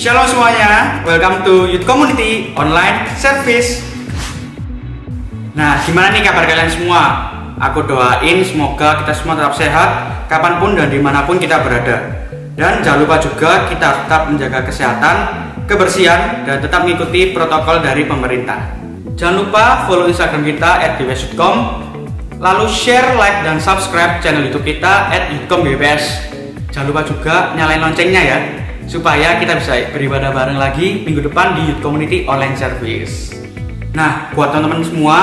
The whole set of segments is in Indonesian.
Shalom semuanya, welcome to Youth Community Online Service. Nah, gimana nih kabar kalian semua? Aku doain semoga kita semua tetap sehat kapanpun dan dimanapun kita berada. Dan jangan lupa juga kita tetap menjaga kesehatan, kebersihan, dan tetap mengikuti protokol dari pemerintah. Jangan lupa follow Instagram kita @dws.com, lalu share, like, dan subscribe channel YouTube kita @youthcomdws. Jangan lupa juga nyalain loncengnya ya, supaya kita bisa beribadah bareng lagi minggu depan di Youth Community Online Service. Nah, buat teman-teman semua,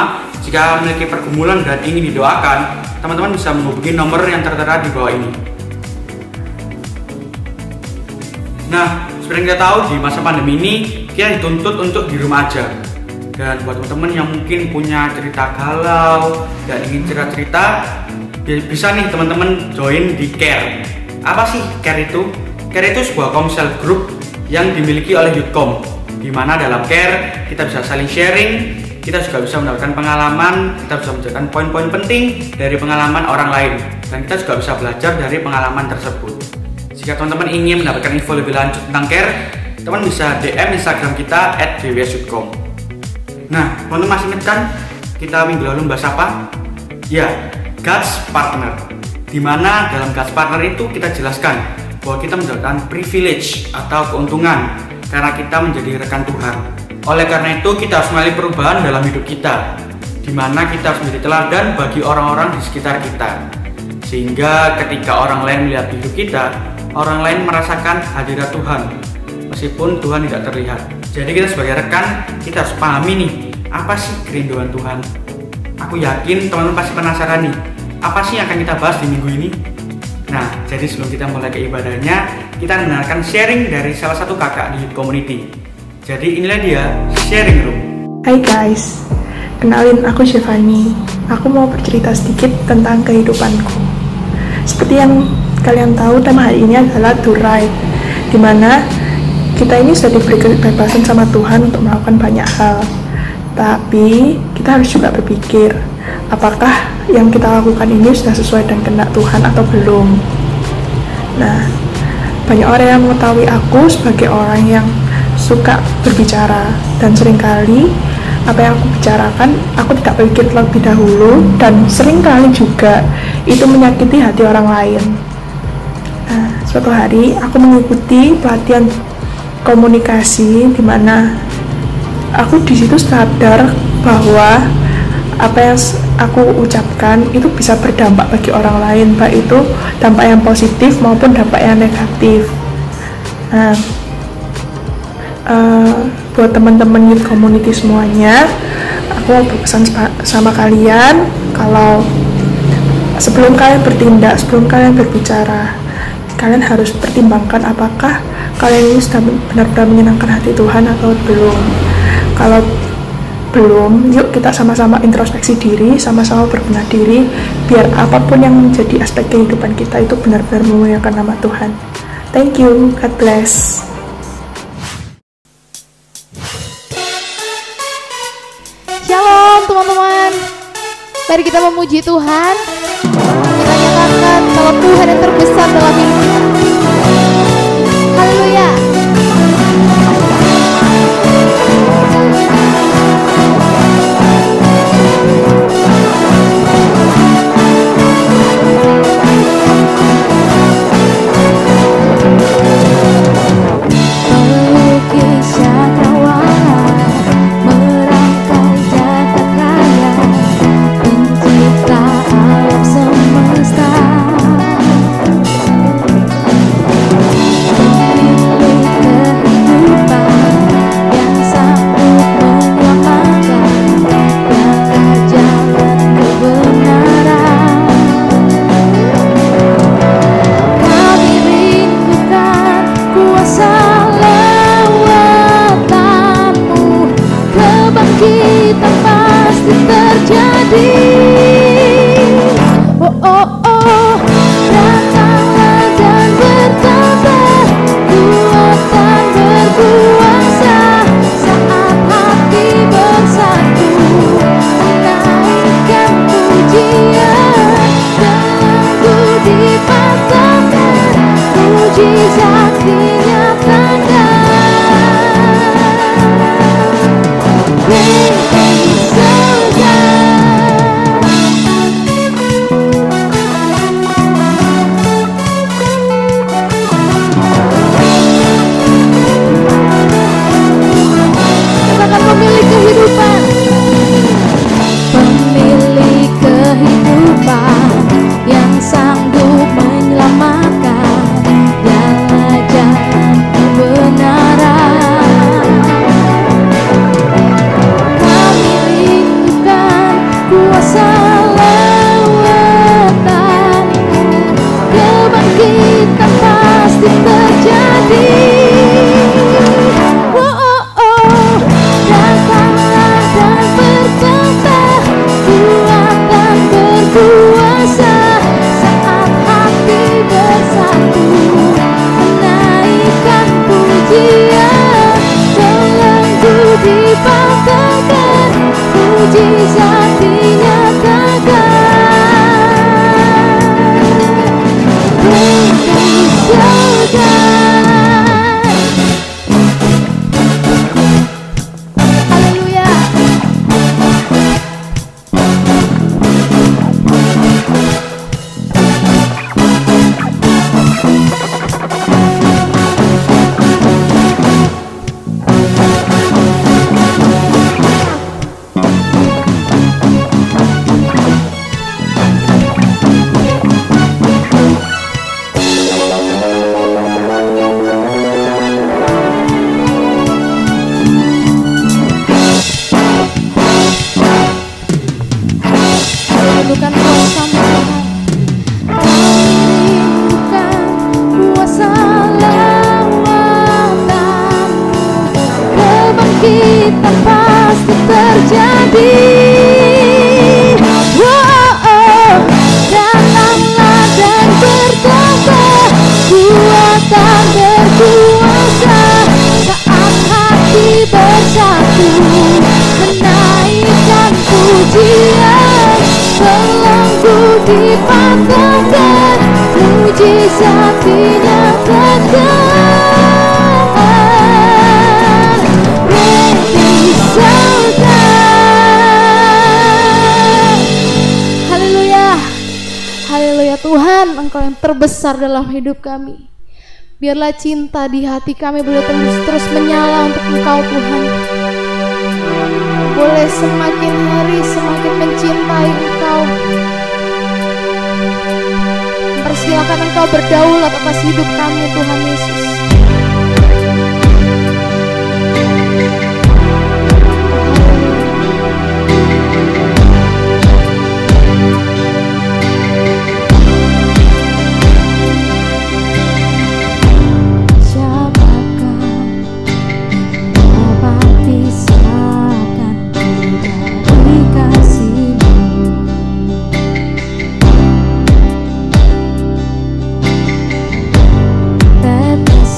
jika memiliki pergumulan dan ingin didoakan, teman-teman bisa menghubungi nomor yang tertera di bawah ini. Nah, seperti yang kita tahu, di masa pandemi ini kita dituntut untuk di rumah aja. Dan buat teman-teman yang mungkin punya cerita galau dan ingin cerita-cerita, bisa nih teman-teman join di CARE. Apa sih CARE itu? CARE itu sebuah komsel grup yang dimiliki oleh Youthcom, di mana dalam CARE kita bisa saling sharing, kita juga bisa mendapatkan pengalaman, kita bisa mendapatkan poin-poin penting dari pengalaman orang lain, dan kita juga bisa belajar dari pengalaman tersebut. Jika teman-teman ingin mendapatkan info lebih lanjut tentang CARE, teman bisa DM Instagram kita @dws.com. Nah, teman-teman masih ingat kan kita minggu lalu membahas apa? Ya, God's Partner. Di mana dalam God's Partner itu kita jelaskan bahwa kita mendapatkan privilege atau keuntungan karena kita menjadi rekan Tuhan. Oleh karena itu kita harus melalui perubahan dalam hidup kita, di mana kita harus menjadi teladan bagi orang-orang di sekitar kita, sehingga ketika orang lain melihat hidup kita, orang lain merasakan hadirat Tuhan meskipun Tuhan tidak terlihat. Jadi kita sebagai rekan, kita harus pahami nih, apa sih kerinduan Tuhan. Aku yakin teman-teman pasti penasaran nih, apa sih yang akan kita bahas di minggu ini. Nah, jadi sebelum kita mulai ke ibadahnya, kita mendengarkan sharing dari salah satu kakak di Youth Community. Jadi inilah dia sharing room. Hai guys, kenalin aku Shivani. Aku mau bercerita sedikit tentang kehidupanku. Seperti yang kalian tahu, tema hari ini adalah Do Right, dimana kita ini sudah diberi kebebasan sama Tuhan untuk melakukan banyak hal. Tapi kita harus juga berpikir, apakah yang kita lakukan ini sudah sesuai dengan kehendak Tuhan atau belum. Nah, banyak orang yang mengetahui aku sebagai orang yang suka berbicara, dan seringkali apa yang aku bicarakan aku tidak berpikir terlebih dahulu, dan seringkali juga itu menyakiti hati orang lain. Nah, suatu hari aku mengikuti pelatihan komunikasi, di mana aku di situ sadar bahwa apa yang aku ucapkan itu bisa berdampak bagi orang lain, baik itu dampak yang positif maupun dampak yang negatif. Nah, buat teman-teman Youth Community semuanya, aku mau berpesan sama kalian kalau sebelum kalian bertindak, sebelum kalian berbicara, kalian harus pertimbangkan apakah kalian ini sudah benar-benar menyenangkan hati Tuhan atau belum. Kalau belum, yuk kita sama-sama introspeksi diri, sama-sama berbenah diri, biar apapun yang menjadi aspek kehidupan kita itu benar-benar memuliakan nama Tuhan. Thank you, God bless. Shalom teman-teman, mari kita memuji Tuhan. Kita nyatakan kalau Tuhan yang terbesar dalam hidup kita. Haleluya. mujizat dinyatakan, diselesaikan. Haleluya. Rindukan kuasa-Mu Tuhan, rindukan kuasa lawatan-Mu, kebangkitan pasti terjadi. Datanglah dan berkata, kuatan berkuasa saat hati bersatu menaikkan pujian. Belenggu dipatahkan, mujizat dinyatakan, diselesaikan. Haleluya. Haleluya Tuhan, Engkau yang terbesar dalam hidup kami. Biarlah cinta di hati kami boleh terus menyala untuk Engkau Tuhan. Boleh semakin hari semakin mencintai Engkau. Persilakan Engkau berdaulat atas hidup kami Tuhan Yesus. Tetes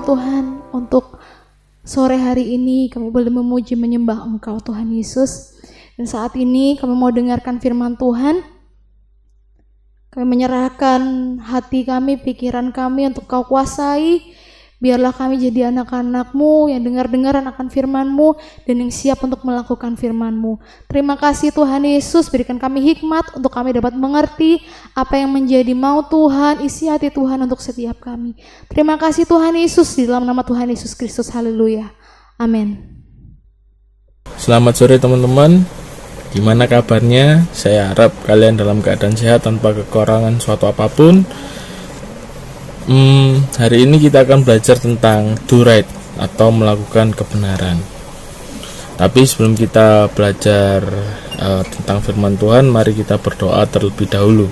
bersyukur Tuhan untuk sore hari ini kami boleh memuji menyembah Engkau Tuhan Yesus. Dan saat ini kami mau dengarkan firman Tuhan. Kami menyerahkan hati kami, pikiran kami untuk Kau kuasai. Biarlah kami jadi anak-anak-Mu yang dengar-dengaran akan firman-Mu dan yang siap untuk melakukan firman-Mu. Terima kasih Tuhan Yesus, berikan kami hikmat untuk kami dapat mengerti apa yang menjadi mau Tuhan, isi hati Tuhan untuk setiap kami. Terima kasih Tuhan Yesus, di dalam nama Tuhan Yesus Kristus, haleluya, amin. Selamat sore teman-teman, gimana kabarnya? Saya harap kalian dalam keadaan sehat tanpa kekurangan suatu apapun. Hari ini kita akan belajar tentang do right atau melakukan kebenaran. Tapi sebelum kita belajar tentang firman Tuhan, mari kita berdoa terlebih dahulu.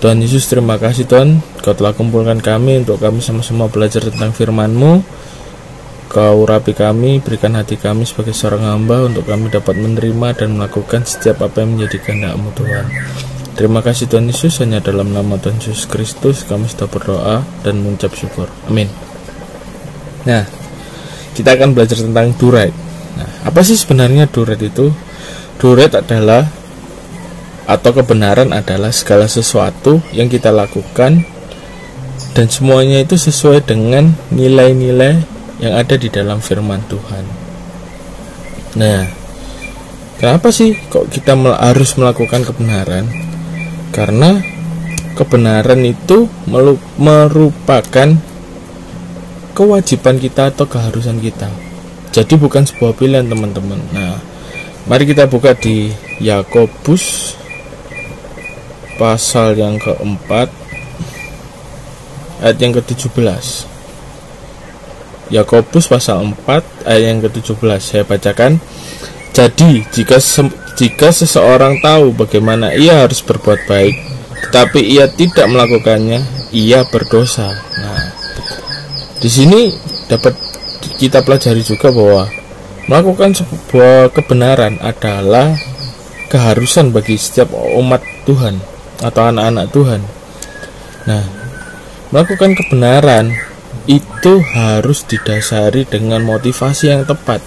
Tuhan Yesus, terima kasih Tuhan, Kau telah kumpulkan kami untuk kami sama-sama belajar tentang firman-Mu. Kau urapi kami, berikan hati kami sebagai seorang hamba untuk kami dapat menerima dan melakukan setiap apa yang menjadi kehendak-Mu Tuhan. Terima kasih Tuhan Yesus, hanya dalam nama Tuhan Yesus Kristus kami sudah berdoa dan mengucap syukur, amin. Nah, kita akan belajar tentang do right. Nah, apa sih sebenarnya do right itu? Do right adalah, atau kebenaran adalah segala sesuatu yang kita lakukan dan semuanya itu sesuai dengan nilai-nilai yang ada di dalam firman Tuhan. Nah, kenapa sih kok kita harus melakukan kebenaran? Karena kebenaran itu merupakan kewajiban kita atau keharusan kita. Jadi bukan sebuah pilihan teman-teman. Nah, mari kita buka di Yakobus pasal yang keempat ayat yang ke-17. Yakobus pasal 4 ayat yang ke-17. Saya bacakan. Jadi jika seseorang tahu bagaimana ia harus berbuat baik, tetapi ia tidak melakukannya, ia berdosa. Nah, di sini dapat kita pelajari juga bahwa melakukan sebuah kebenaran adalah keharusan bagi setiap umat Tuhan atau anak-anak Tuhan. Nah, melakukan kebenaran itu harus didasari dengan motivasi yang tepat.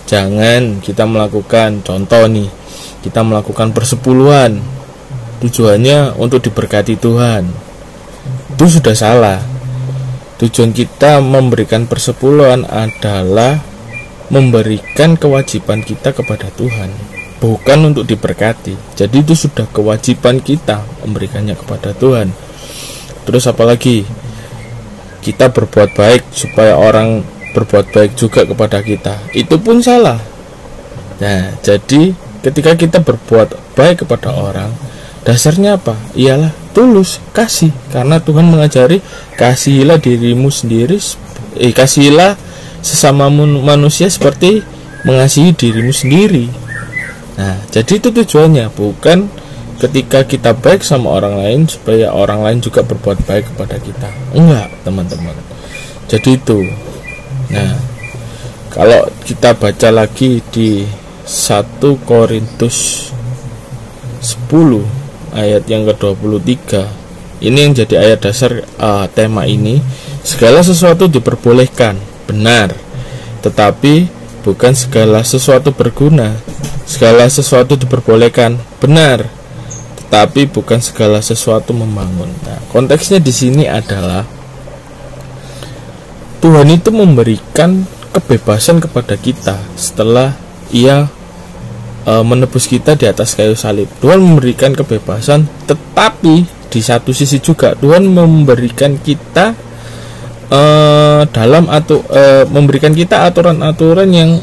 Jangan kita melakukan, contoh nih, kita melakukan persepuluhan tujuannya untuk diberkati Tuhan. Itu sudah salah. Tujuan kita memberikan persepuluhan adalah memberikan kewajiban kita kepada Tuhan, bukan untuk diberkati. Jadi itu sudah kewajiban kita memberikannya kepada Tuhan. Terus apalagi? Kita berbuat baik supaya orang berbuat baik juga kepada kita, itu pun salah. Nah, jadi ketika kita berbuat baik kepada orang, dasarnya apa? Ialah tulus, kasih. Karena Tuhan mengajari, kasihilah dirimu sendiri, kasihilah sesama manusia seperti mengasihi dirimu sendiri. Nah, jadi itu tujuannya, bukan ketika kita baik sama orang lain supaya orang lain juga berbuat baik kepada kita. Enggak, teman-teman. Jadi itu. Nah, kalau kita baca lagi di 1 Korintus 10 ayat yang ke-23, ini yang jadi ayat dasar tema ini. Segala sesuatu diperbolehkan, benar, tetapi bukan segala sesuatu berguna. Segala sesuatu diperbolehkan, benar, tetapi bukan segala sesuatu membangun. Nah, konteksnya di sini adalah Tuhan itu memberikan kebebasan kepada kita setelah Ia menebus kita di atas kayu salib. Tuhan memberikan kebebasan, tetapi di satu sisi juga Tuhan memberikan kita memberikan kita aturan-aturan yang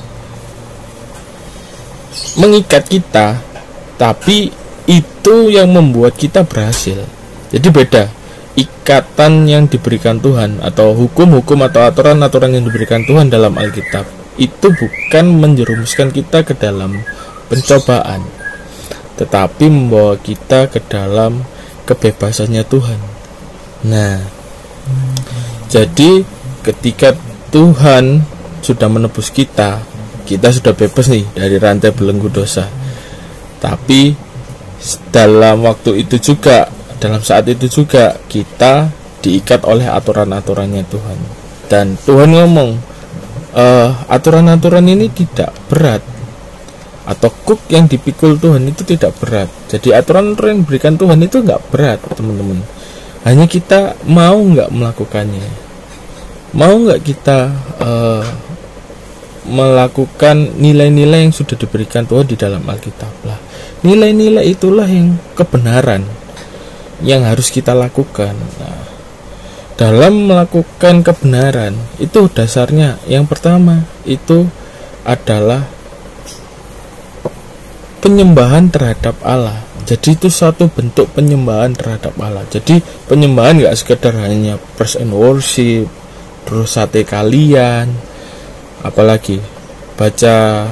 mengikat kita, tapi itu yang membuat kita berhasil. Jadi beda. Ikatan yang diberikan Tuhan atau hukum-hukum atau aturan-aturan yang diberikan Tuhan dalam Alkitab itu bukan menjerumuskan kita ke dalam pencobaan, tetapi membawa kita ke dalam kebebasannya Tuhan. Nah, jadi ketika Tuhan sudah menebus kita sudah bebas nih dari rantai belenggu dosa. Tapi dalam waktu itu juga, dalam saat itu juga kita diikat oleh aturan-aturannya Tuhan. Dan Tuhan ngomong, aturan-aturan ini tidak berat, atau kuk yang dipikul Tuhan itu tidak berat. Jadi aturan-aturan yang diberikan Tuhan itu nggak berat, teman-teman. Hanya kita mau nggak melakukannya, mau nggak kita melakukan nilai-nilai yang sudah diberikan Tuhan di dalam Alkitab lah. Nilai-nilai itulah yang kebenaran yang harus kita lakukan. Nah, dalam melakukan kebenaran itu dasarnya yang pertama itu adalah penyembahan terhadap Allah. Jadi itu satu bentuk penyembahan terhadap Allah. Jadi penyembahan nggak sekedar hanya praise and worship, terus sate kalian, apalagi baca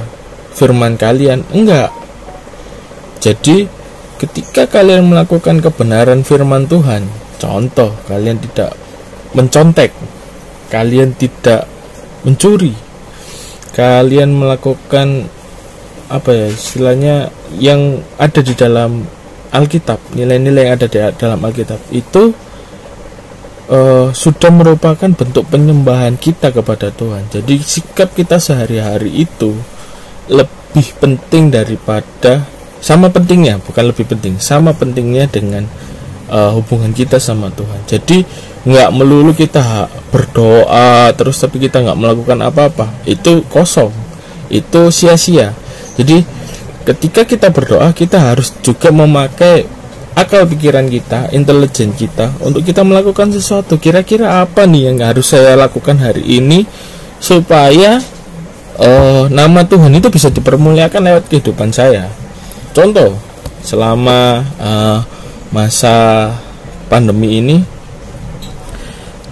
firman kalian, enggak. Jadi ketika kalian melakukan kebenaran firman Tuhan, contoh kalian tidak mencontek, kalian tidak mencuri, kalian melakukan apa ya istilahnya yang ada di dalam Alkitab, nilai-nilai yang ada di dalam Alkitab itu sudah merupakan bentuk penyembahan kita kepada Tuhan. Jadi sikap kita sehari-hari itu lebih penting daripada, sama pentingnya, bukan lebih penting, sama pentingnya dengan hubungan kita sama Tuhan. Jadi nggak melulu kita berdoa terus tapi kita nggak melakukan apa-apa, itu kosong, itu sia-sia. Jadi ketika kita berdoa, kita harus juga memakai akal pikiran kita, intelijen kita untuk kita melakukan sesuatu. Kira-kira apa nih yang harus saya lakukan hari ini supaya nama Tuhan itu bisa dipermuliakan lewat kehidupan saya. Contoh, selama masa pandemi ini,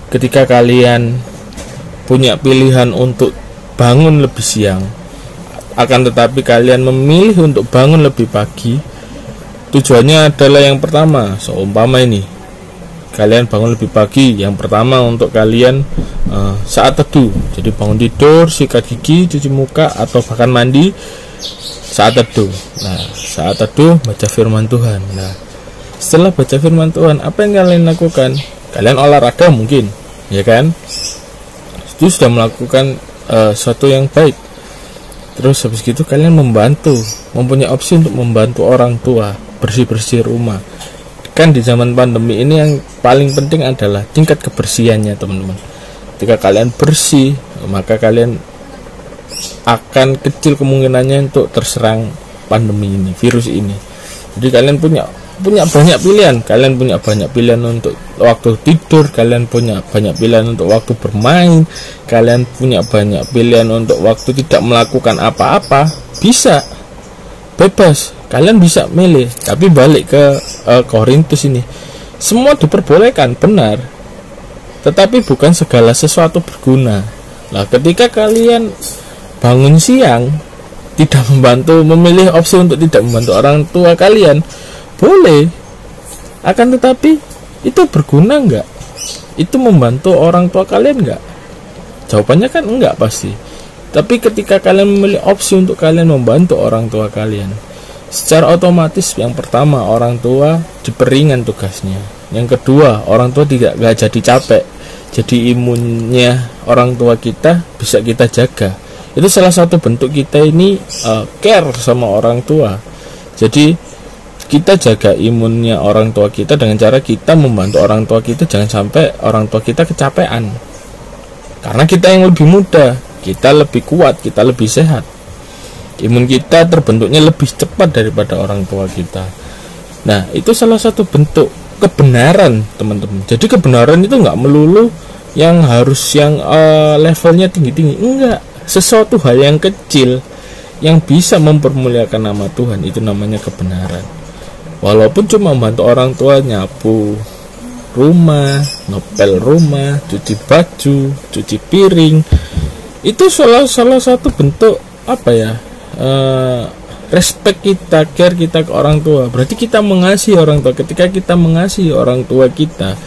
ketika kalian punya pilihan untuk bangun lebih siang, akan tetapi kalian memilih untuk bangun lebih pagi, tujuannya adalah yang pertama, seumpama ini kalian bangun lebih pagi, yang pertama untuk kalian saat teduh. Jadi bangun tidur, sikat gigi, cuci muka, atau bahkan mandi, saat teduh. Nah, saat teduh baca firman Tuhan. Nah, setelah baca firman Tuhan, apa yang kalian lakukan? Kalian olahraga mungkin, ya kan? Itu sudah melakukan sesuatu yang baik. Terus habis itu kalian mempunyai opsi untuk membantu orang tua bersih-bersih rumah. Kan di zaman pandemi ini yang paling penting adalah tingkat kebersihannya, teman-teman. Ketika kalian bersih, maka kalian akan kecil kemungkinannya untuk terserang pandemi ini, virus ini. Jadi kalian punya banyak pilihan. Kalian punya banyak pilihan untuk waktu tidur, kalian punya banyak pilihan untuk waktu bermain, kalian punya banyak pilihan untuk waktu tidak melakukan apa-apa. Bisa, bebas, kalian bisa milih. Tapi balik ke Korintus ini, semua diperbolehkan, benar, tetapi bukan segala sesuatu berguna. Nah, ketika kalian bangun siang, tidak memilih opsi untuk tidak membantu orang tua kalian, boleh, akan tetapi itu berguna enggak? Itu membantu orang tua kalian enggak? Jawabannya kan enggak pasti. Tapi ketika kalian memilih opsi untuk kalian membantu orang tua kalian, secara otomatis yang pertama, orang tua diperingan tugasnya. Yang kedua, orang tua tidak jadi capek. Jadi imunnya orang tua kita bisa kita jaga. Itu salah satu bentuk kita ini care sama orang tua. Jadi kita jaga imunnya orang tua kita dengan cara kita membantu orang tua kita, jangan sampai orang tua kita kecapean. Karena kita yang lebih muda, kita lebih kuat, kita lebih sehat, imun kita terbentuknya lebih cepat daripada orang tua kita. Nah, itu salah satu bentuk kebenaran, teman-teman. Jadi kebenaran itu nggak melulu yang harus yang levelnya tinggi-tinggi, enggak. Sesuatu hal yang kecil yang bisa mempermuliakan nama Tuhan, itu namanya kebenaran. Walaupun cuma membantu orang tua nyapu rumah, ngepel rumah, cuci baju, cuci piring, itu salah satu bentuk apa ya, respect kita, care kita ke orang tua. Berarti kita mengasihi orang tua. Ketika kita mengasihi orang tua kita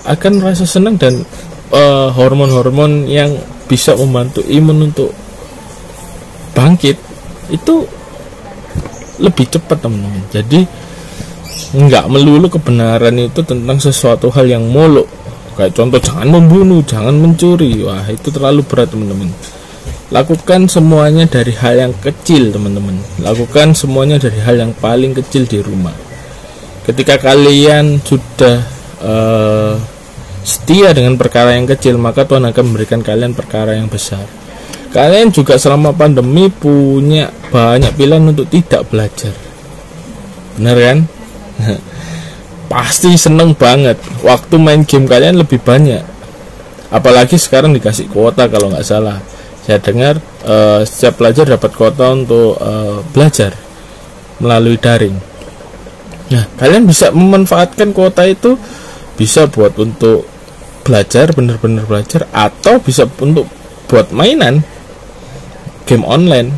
akan merasa senang, dan hormon-hormon yang bisa membantu imun untuk bangkit itu lebih cepat, teman-teman. Jadi nggak melulu kebenaran itu tentang sesuatu hal yang muluk, Kayak contoh, jangan membunuh, jangan mencuri. Wah, itu terlalu berat teman-teman. Lakukan semuanya dari hal yang kecil teman-teman. Lakukan semuanya dari hal yang paling kecil di rumah. Ketika kalian sudah setia dengan perkara yang kecil, maka Tuhan akan memberikan kalian perkara yang besar. Kalian juga selama pandemi punya banyak pilihan untuk tidak belajar. Benar kan? Pasti seneng banget. Waktu main game kalian lebih banyak. Apalagi sekarang dikasih kuota kalau nggak salah. Saya dengar setiap pelajar dapat kuota untuk belajar melalui daring. Nah, kalian bisa memanfaatkan kuota itu, bisa buat untuk belajar, benar-benar belajar, atau bisa untuk buat mainan game online.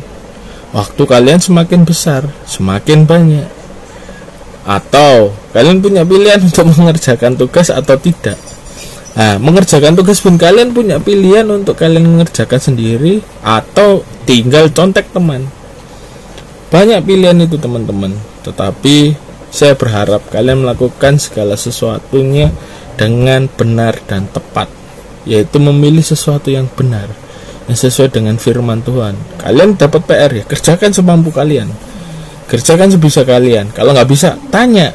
Waktu kalian semakin besar, semakin banyak. Atau kalian punya pilihan untuk mengerjakan tugas atau tidak. Nah, mengerjakan tugas pun kalian punya pilihan untuk kalian mengerjakan sendiri atau tinggal contek teman. Banyak pilihan itu teman-teman. Tetapi saya berharap kalian melakukan segala sesuatunya dengan benar dan tepat, yaitu memilih sesuatu yang benar, yang sesuai dengan firman Tuhan. Kalian dapat PR ya, kerjakan semampu kalian, kerjakan sebisa kalian. Kalau nggak bisa, tanya.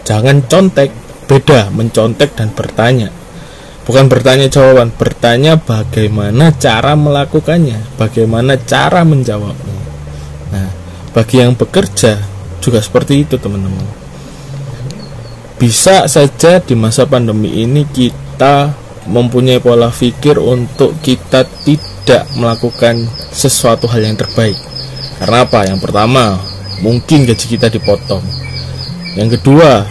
Jangan contek. Beda mencontek dan bertanya. Bukan bertanya jawaban, bertanya bagaimana cara melakukannya, bagaimana cara menjawabnya. Nah, bagi yang bekerja juga seperti itu teman-teman. Bisa saja di masa pandemi ini kita mempunyai pola pikir untuk kita tidak melakukan sesuatu hal yang terbaik. Karena apa? Yang pertama, mungkin gaji kita dipotong. Yang kedua,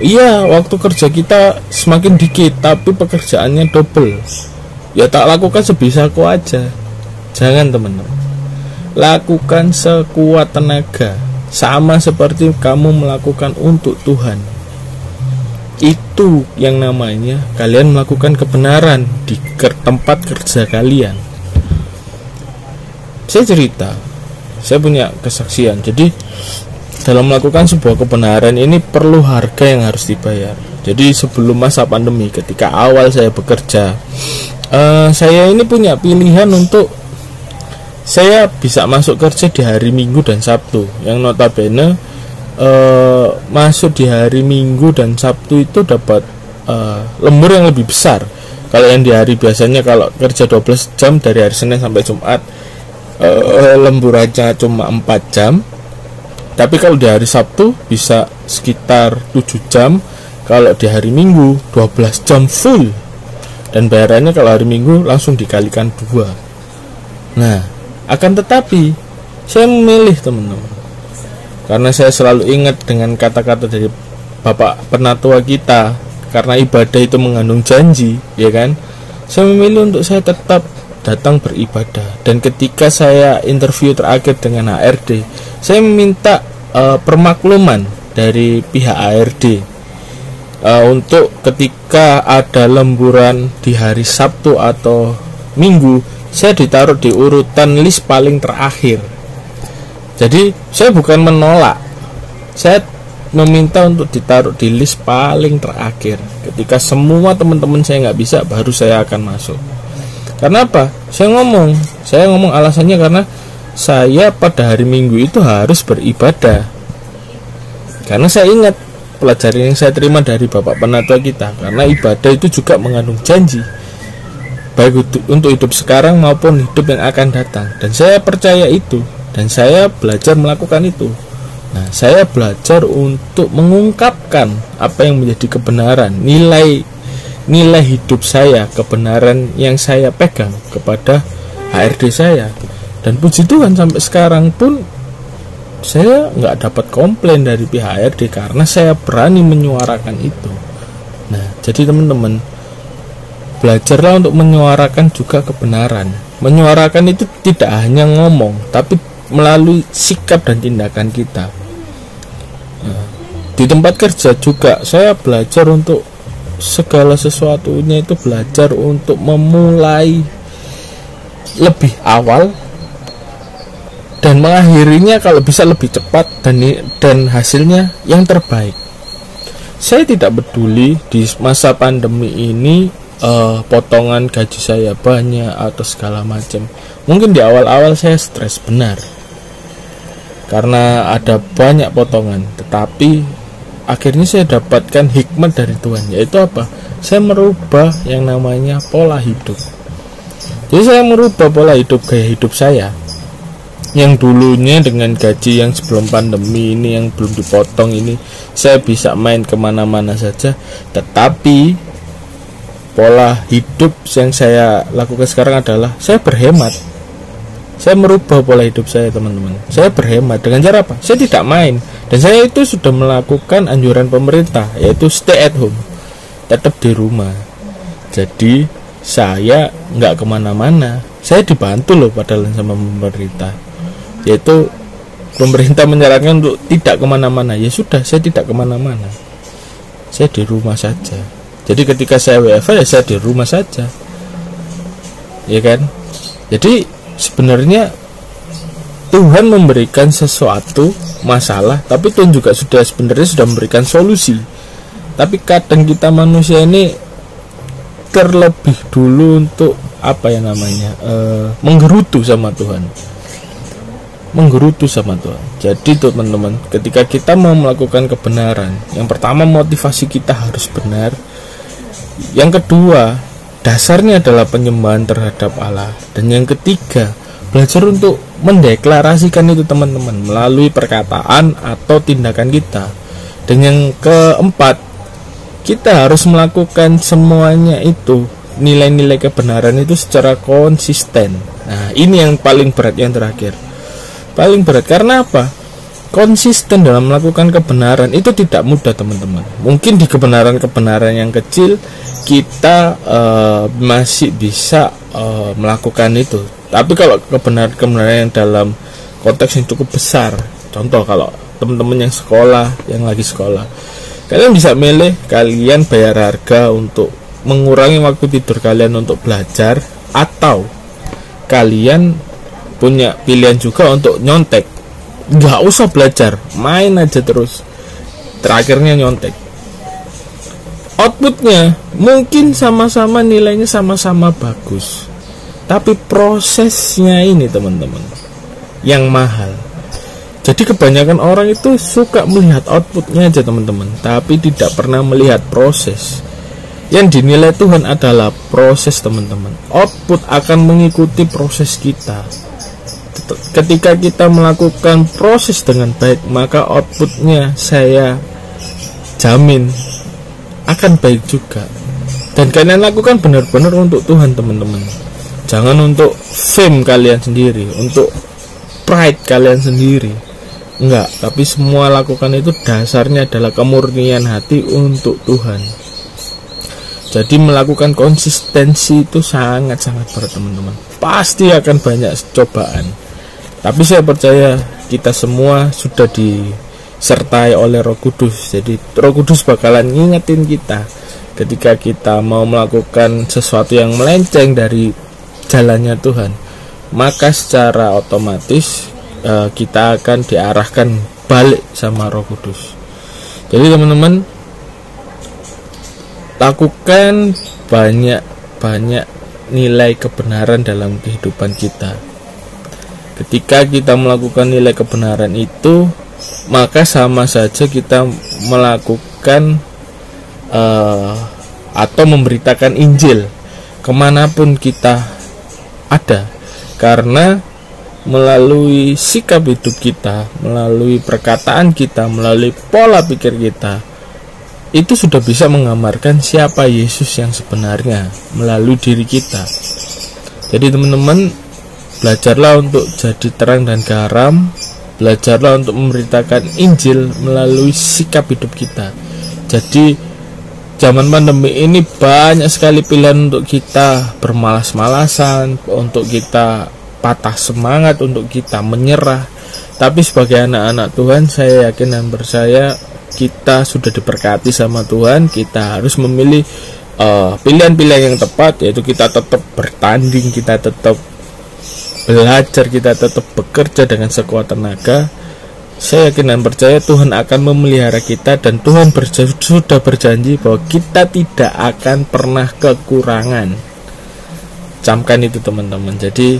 iya, waktu kerja kita semakin dikit tapi pekerjaannya double. Ya tak lakukan sebisaku aja. Jangan teman-teman. Lakukan sekuat tenaga, sama seperti kamu melakukan untuk Tuhan. Itu yang namanya kalian melakukan kebenaran di tempat kerja kalian. Saya cerita, saya punya kesaksian. Jadi dalam melakukan sebuah kebenaran ini perlu harga yang harus dibayar. Jadi sebelum masa pandemi, ketika awal saya bekerja, saya ini punya pilihan untuk saya bisa masuk kerja di hari Minggu dan Sabtu. Yang notabene masuk di hari Minggu dan Sabtu itu dapat lembur yang lebih besar. Kalau yang di hari biasanya kalau kerja 12 jam dari hari Senin sampai Jumat, lemburannya cuma 4 jam. Tapi kalau di hari Sabtu bisa sekitar 7 jam. Kalau di hari Minggu 12 jam full. Dan bayarannya kalau hari Minggu langsung dikalikan 2. Nah, akan tetapi saya memilih teman-teman, karena saya selalu ingat dengan kata-kata dari Bapak Penatua kita, karena ibadah itu mengandung janji, ya kan? Saya memilih untuk saya tetap datang beribadah. Dan ketika saya interview terakhir dengan HRD, saya meminta permakluman dari pihak HRD untuk ketika ada lemburan di hari Sabtu atau Minggu, saya ditaruh di urutan list paling terakhir. Jadi saya bukan menolak, saya meminta untuk ditaruh di list paling terakhir. Ketika semua teman-teman saya nggak bisa, baru saya akan masuk. Karena apa? Saya ngomong alasannya karena saya pada hari Minggu itu harus beribadah. Karena saya ingat pelajaran yang saya terima dari Bapak Penatua kita, karena ibadah itu juga mengandung janji, baik untuk hidup sekarang maupun hidup yang akan datang. Dan saya percaya itu, dan saya belajar melakukan itu. Nah, saya belajar untuk mengungkapkan apa yang menjadi kebenaran, nilai hidup saya, kebenaran yang saya pegang kepada HRD saya. Dan puji Tuhan sampai sekarang pun saya nggak dapat komplain dari pihak HRD karena saya berani menyuarakan itu. Nah, jadi teman-teman, belajarlah untuk menyuarakan juga kebenaran. Menyuarakan itu tidak hanya ngomong, tapi melalui sikap dan tindakan kita. Nah, di tempat kerja juga saya belajar untuk segala sesuatunya itu belajar untuk memulai lebih awal dan mengakhirinya kalau bisa lebih cepat dan hasilnya yang terbaik. Saya tidak peduli di masa pandemi ini potongan gaji saya banyak atau segala macam. Mungkin di awal-awal saya stres, benar, karena ada banyak potongan. Tetapi akhirnya saya dapatkan hikmat dari Tuhan, yaitu apa? Saya merubah yang namanya pola hidup. Jadi saya merubah pola hidup, gaya hidup saya yang dulunya dengan gaji yang sebelum pandemi ini yang belum dipotong ini, saya bisa main kemana-mana saja. Tetapi pola hidup yang saya lakukan sekarang adalah saya berhemat. Saya merubah pola hidup saya, teman-teman. Saya berhemat dengan cara apa? Saya tidak main. Dan saya itu sudah melakukan anjuran pemerintah, yaitu stay at home, tetap di rumah. Jadi saya nggak kemana-mana. Saya dibantu loh padahal sama pemerintah, yaitu pemerintah menyarankan untuk tidak kemana-mana. Ya sudah, saya tidak kemana-mana, saya di rumah saja. Jadi ketika saya WFH ya saya di rumah saja, ya kan. Jadi sebenarnya Tuhan memberikan sesuatu masalah, tapi Tuhan juga sebenarnya sudah memberikan solusi. Tapi kadang kita manusia ini terlebih dulu untuk apa ya namanya, menggerutu sama Tuhan. Jadi teman-teman, ketika kita mau melakukan kebenaran, yang pertama motivasi kita harus benar. Yang kedua, dasarnya adalah penyembahan terhadap Allah. Dan yang ketiga, belajar untuk mendeklarasikan itu, teman-teman, melalui perkataan atau tindakan kita. Dan yang keempat, kita harus melakukan semuanya itu, nilai-nilai kebenaran itu secara konsisten. Nah, ini yang paling berat, yang terakhir. Paling berat karena apa? Konsisten dalam melakukan kebenaran itu tidak mudah, teman-teman. Mungkin di kebenaran-kebenaran yang kecil kita masih bisa melakukan itu. Tapi kalau kebenaran-kebenaran yang dalam konteks yang cukup besar, contoh kalau teman-teman yang sekolah, yang lagi sekolah, kalian bisa milih, kalian bayar harga untuk mengurangi waktu tidur kalian untuk belajar, atau kalian punya pilihan juga untuk nyontek, nggak usah belajar, main aja terus, terakhirnya nyontek. Outputnya mungkin sama-sama, nilainya sama-sama bagus, tapi prosesnya ini, teman-teman, yang mahal. Jadi kebanyakan orang itu suka melihat outputnya aja, teman-teman, tapi tidak pernah melihat proses. Yang dinilai Tuhan adalah proses, teman-teman. Output akan mengikuti proses kita. Ketika kita melakukan proses dengan baik, maka outputnya saya jamin akan baik juga. Dan kalian lakukan benar-benar untuk Tuhan, teman-teman. Jangan untuk fame kalian sendiri, untuk pride kalian sendiri. Enggak, tapi semua lakukan itu dasarnya adalah kemurnian hati untuk Tuhan. Jadi melakukan konsistensi itu sangat-sangat berat, teman-teman. Pasti akan banyak cobaan. Tapi saya percaya kita semua sudah disertai oleh Roh Kudus. Jadi Roh Kudus bakalan ngingetin kita ketika kita mau melakukan sesuatu yang melenceng dari jalannya Tuhan. Maka secara otomatis kita akan diarahkan balik sama Roh Kudus. Jadi teman-teman, lakukan banyak nilai kebenaran dalam kehidupan kita. Ketika kita melakukan nilai kebenaran itu, maka sama saja kita melakukan atau memberitakan Injil kemanapun kita ada. Karena melalui sikap hidup kita, melalui perkataan kita, melalui pola pikir kita, itu sudah bisa menggambarkan siapa Yesus yang sebenarnya melalui diri kita. Jadi teman-teman, belajarlah untuk jadi terang dan garam. Belajarlah untuk memberitakan Injil melalui sikap hidup kita. Jadi zaman pandemi ini banyak sekali pilihan untuk kita bermalas-malasan, untuk kita patah semangat, untuk kita menyerah. Tapi sebagai anak-anak Tuhan, saya yakin dan percaya kita sudah diberkati sama Tuhan. Kita harus memilih pilihan-pilihan yang tepat, yaitu kita tetap bertanding, kita tetap belajar, kita tetap bekerja dengan sekuat tenaga. saya yakin dan percaya Tuhan akan memelihara kita, dan Tuhan sudah berjanji bahwa kita tidak akan pernah kekurangan. Camkan itu teman-teman. Jadi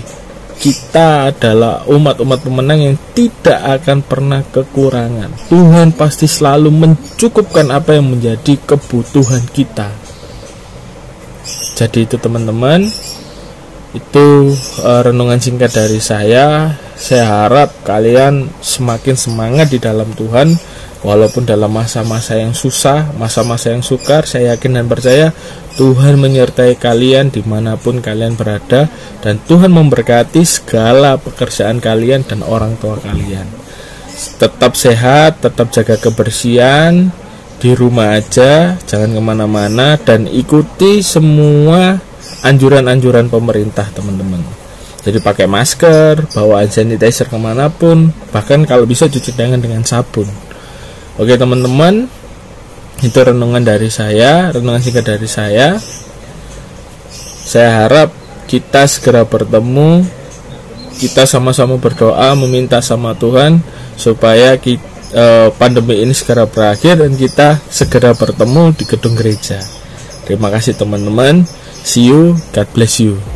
kita adalah umat-umat pemenang yang tidak akan pernah kekurangan. Tuhan pasti selalu mencukupkan apa yang menjadi kebutuhan kita. Jadi itu teman-teman, itu renungan singkat dari saya. Saya harap kalian semakin semangat di dalam Tuhan, walaupun dalam masa-masa yang susah, masa-masa yang sukar. Saya yakin dan percaya Tuhan menyertai kalian dimanapun kalian berada, dan Tuhan memberkati segala pekerjaan kalian dan orang tua kalian. Tetap sehat, tetap jaga kebersihan, di rumah aja, jangan kemana-mana, dan ikuti semua anjuran-anjuran pemerintah teman-teman. Jadi pakai masker, bawa hand sanitizer kemanapun, bahkan kalau bisa cuci tangan dengan sabun. Oke teman-teman, itu renungan dari saya, renungan singkat dari saya. Saya harap kita segera bertemu, kita sama-sama berdoa meminta sama Tuhan supaya pandemi ini segera berakhir dan kita segera bertemu di gedung gereja. Terima kasih teman-teman. See you, God bless you.